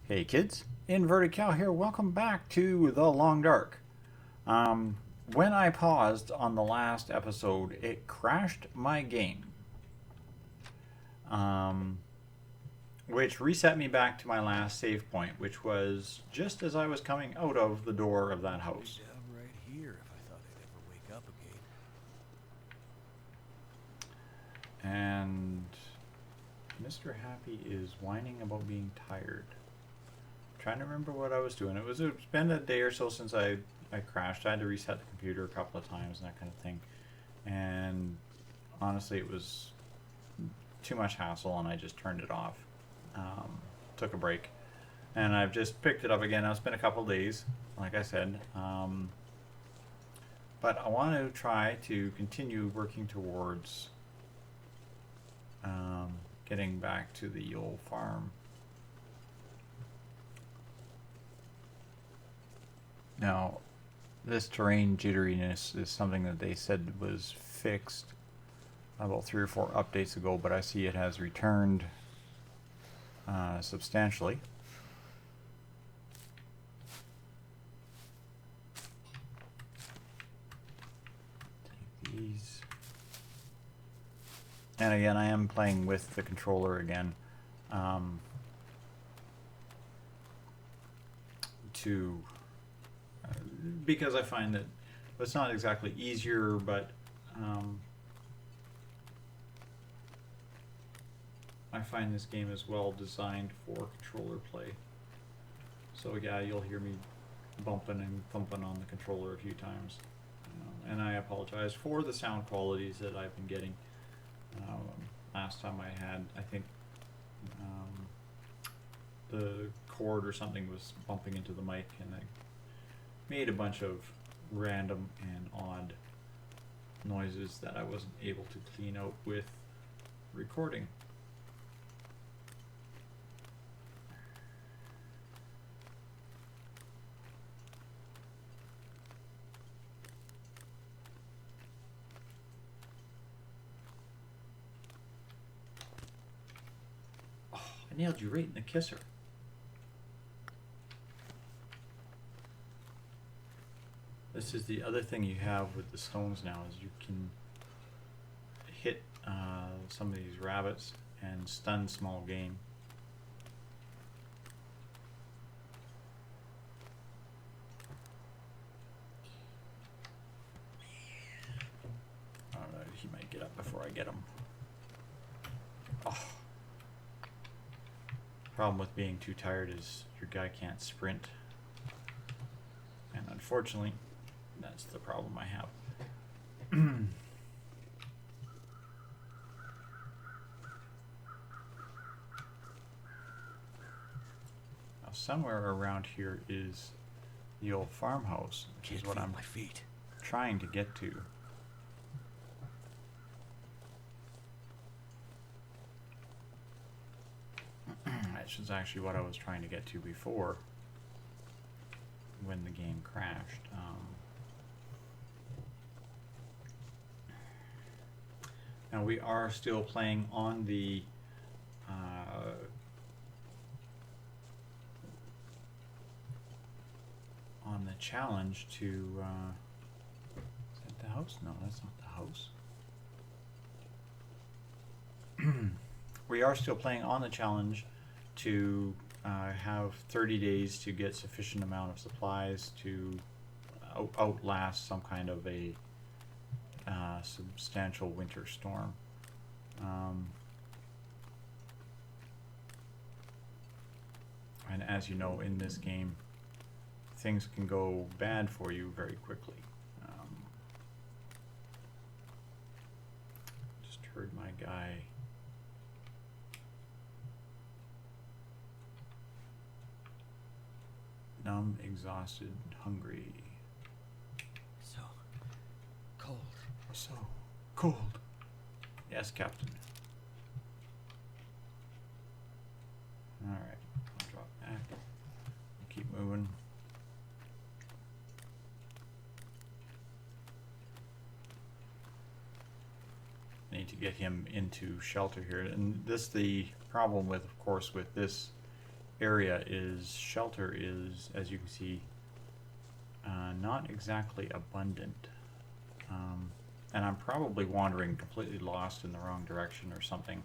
Hey kids, Inverted Cow here. Welcome back to The Long Dark. When I paused on the last episode, it crashed my game, um, which reset me back to my last save point, which was just as I was coming out of the door of that house. Down right here if I thought I'd ever wake up again. And Mr. Happy is whining about being tired. Trying to remember what I was doing. It's been a day or so since I crashed. I had to reset the computer a couple of times and that kind of thing. And honestly, it was too much hassle, and I just turned it off. Took a break, and I've just picked it up again. Now it's been a couple of days, like I said. But I want to try to continue working towards getting back to the old farm. Now, this terrain jitteriness is something that they said was fixed about 3 or 4 updates ago, but I see it has returned substantially. Take these. And again, I am playing with the controller again. Because I find that it's not exactly easier, but I find this game is well designed for controller play. So yeah, you'll hear me bumping and thumping on the controller a few times. And I apologize for the sound qualities that I've been getting. Last time I had, I think the cord or something was bumping into the mic, and I made a bunch of random and odd noises that I wasn't able to clean out with recording. Oh, I nailed you right in the kisser. This is the other thing you have with the stones now, is you can hit some of these rabbits and stun small game. I don't know, he might get up before I get him. Oh. Problem with being too tired is your guy can't sprint. And unfortunately, that's the problem I have. Now, somewhere around here is the old farmhouse, which is what I'm trying to get to. Which is actually what I was trying to get to before, when the game crashed. Now we are still playing on the challenge to is that the house? No, that's not the house. We are still playing on the challenge to have 30 days to get sufficient amount of supplies to outlast some kind of a substantial winter storm. And as you know, in this game, things can go bad for you very quickly. Just heard my guy. Numb, exhausted, hungry. So cold. So cold. Yes, Captain. Alright, I'll drop back. Keep moving. I need to get him into shelter here. And this, the problem with, of course, with this area is shelter is, as you can see, not exactly abundant. And I'm probably wandering completely lost in the wrong direction or something,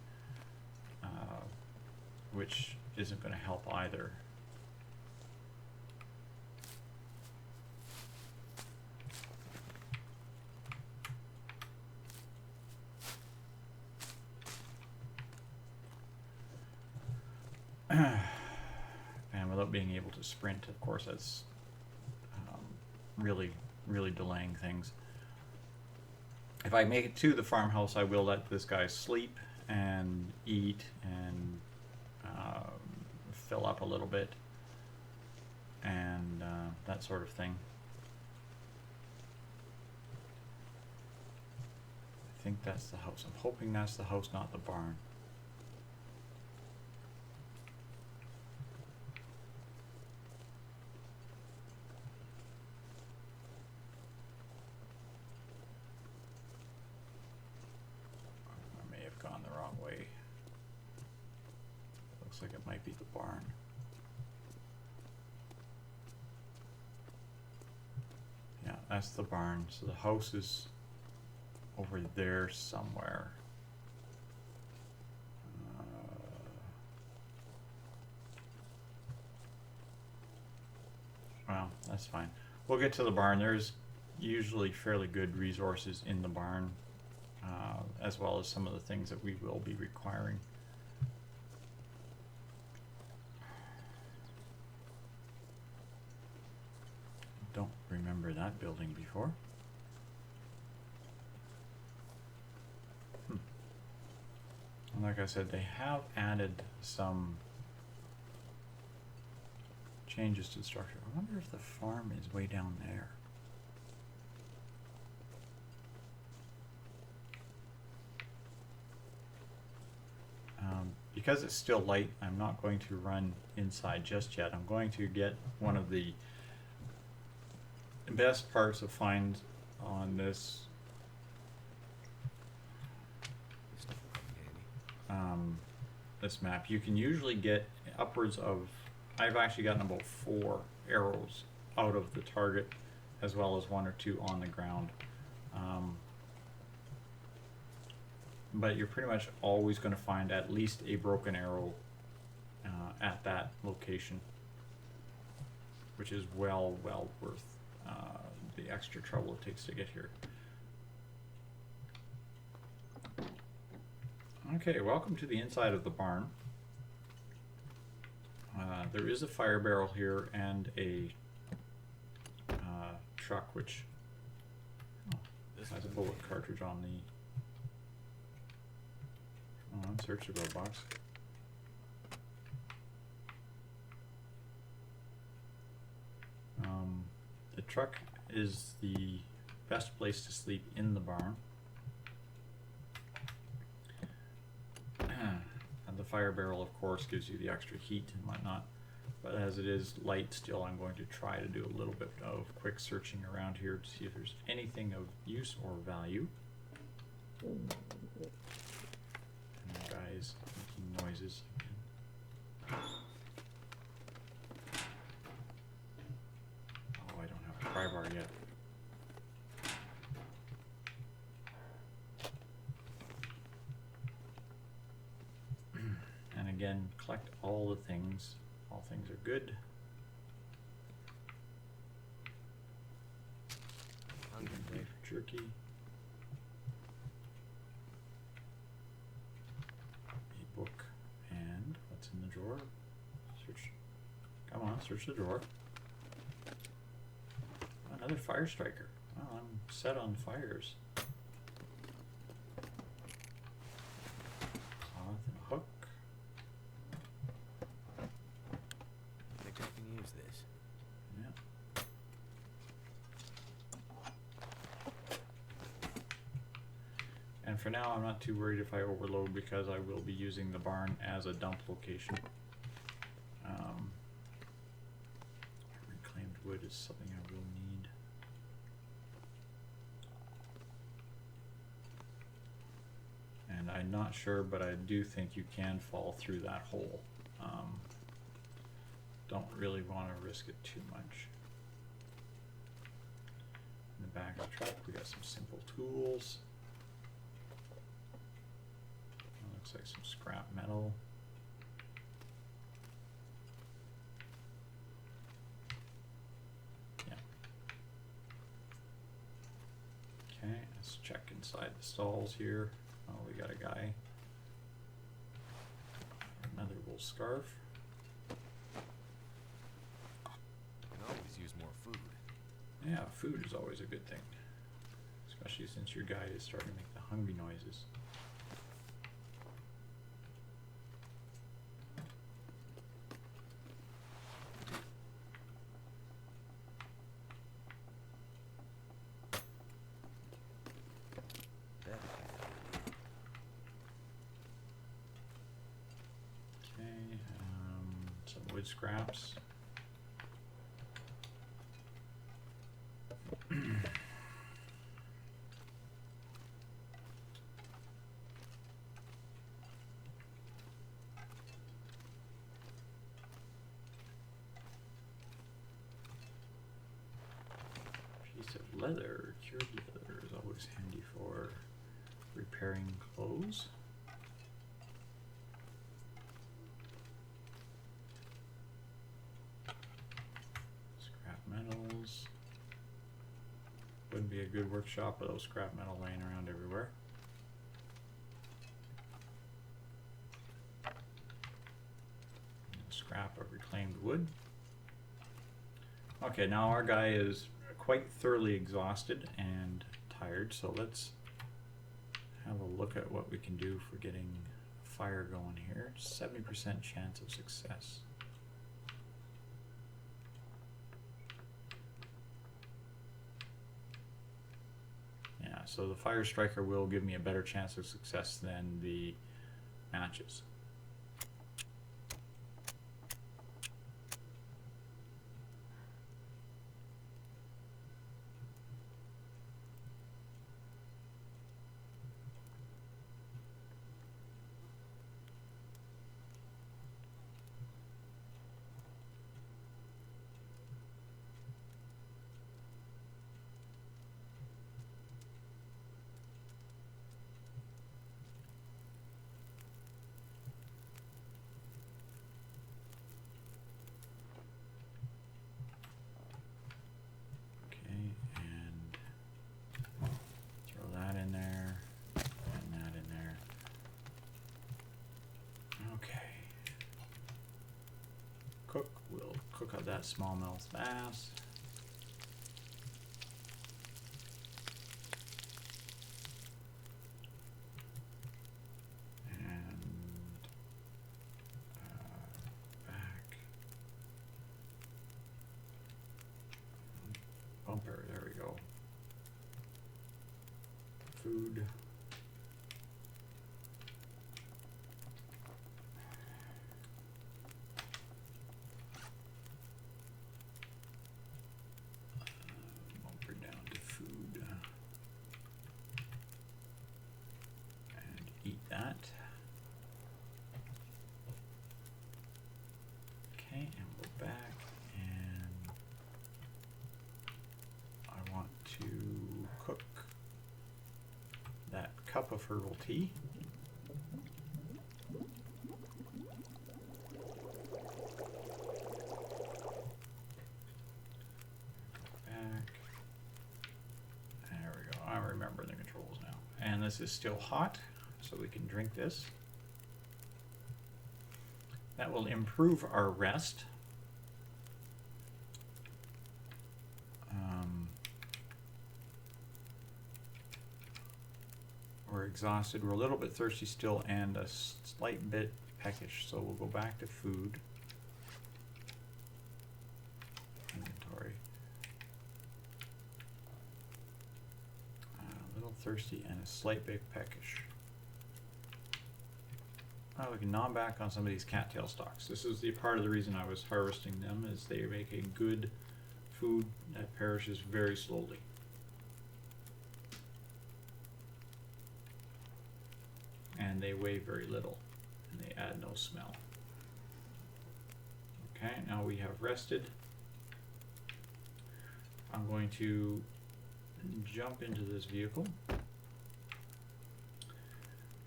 which isn't going to help either. And without being able to sprint, of course, that's really, really delaying things. If I make it to the farmhouse, I will let this guy sleep and eat and fill up a little bit and that sort of thing. I think that's the house. I'm hoping that's the house, not the barn. Like it might be the barn. Yeah, that's the barn. So the house is over there somewhere. Well, that's fine. We'll get to the barn. There's usually fairly good resources in the barn, as well as some of the things that we will be requiring. Don't remember that building before. And like I said, they have added some changes to the structure. I wonder if the farm is way down there. Because it's still light, I'm not going to run inside just yet. I'm going to get one of the best parts of find on this this map. You can usually get upwards of, I've actually gotten about 4 arrows out of the target, as well as 1 or 2 on the ground. But you're pretty much always going to find at least a broken arrow at that location, which is well worth the extra trouble it takes to get here. Okay, welcome to the inside of the barn. There is a fire barrel here and a truck which has a bullet cartridge on the search the glove box. The truck is the best place to sleep in the barn. And the fire barrel, of course, gives you the extra heat and whatnot. But as it is light still, I'm going to try to do a little bit of quick searching around here to see if there's anything of use or value. And the guy's making noises again. Oh, I don't have a pry bar yet. And again, collect all the things. All things are good. Beef jerky. A book. And what's in the drawer? Search. Come on, search the drawer. Another fire striker. Well, I'm set on fires. Cloth and a hook. I think I can use this. Yeah. And for now, I'm not too worried if I overload because I will be using the barn as a dump location. Reclaimed wood is something I will need. And I'm not sure, but I do think you can fall through that hole. don't really want to risk it too much. In the back of the truck, we got some simple tools. Looks like some scrap metal. Yeah. Okay, let's check inside the stalls here. Oh, we got a guy. Another wool scarf. Can always use more food. Yeah, food is always a good thing. Especially since your guy is starting to make the hungry noises. That Okay, some wood scraps. Piece of leather, cured leather is always handy for repairing clothes. Scrap metals. Wouldn't be a good workshop without scrap metal laying around everywhere. Scrap of reclaimed wood. Okay, now our guy is quite thoroughly exhausted and tired, so let's have a look at what we can do for getting a fire going here. 70% chance of success. Yeah, so the fire striker will give me a better chance of success than the matches. Cook up that smallmouth bass. And back. Bumper, there we go. Food. That. Okay, and go back, and I want to cook that cup of herbal tea. Back. There we go. I remember the controls now. And this is still hot, so we can drink this. That will improve our rest. We're exhausted, we're a little bit thirsty still, and a slight bit peckish, so we'll go back to food. Inventory. A little thirsty and a slight bit peckish. Oh, we can gnaw back on some of these cattail stalks. This is the part of the reason I was harvesting them, is they make a good food that perishes very slowly. And they weigh very little, and they add no smell. Okay, now we have rested. I'm going to jump into this vehicle.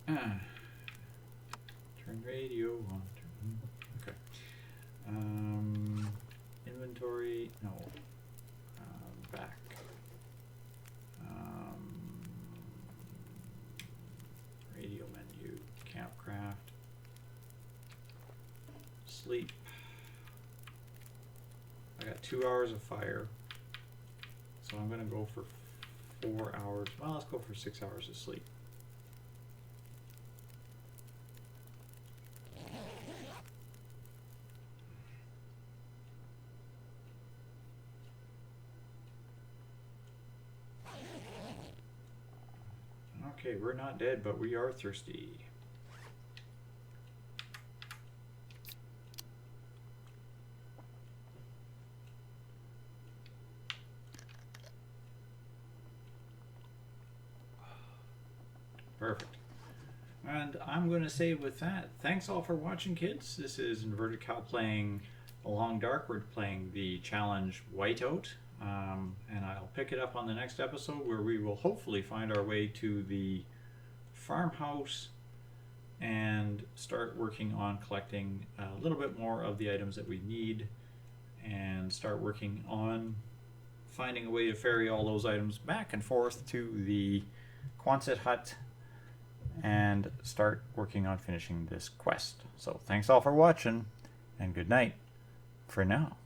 Turn radio on. Okay. Inventory. No. Back. Radio menu. Campcraft. Sleep. I got 2 hours of fire. So I'm going to go for 4 hours. Well, let's go for 6 hours of sleep. Okay, we're not dead, but we are thirsty. Perfect. And I'm going to say with that, thanks all for watching, kids. This is Inverted Cow playing Along Dark. We're playing the challenge Whiteout. And I'll pick it up on the next episode where we will hopefully find our way to the farmhouse and start working on collecting a little bit more of the items that we need and start working on finding a way to ferry all those items back and forth to the Quonset hut and start working on finishing this quest. So thanks all for watching and good night for now.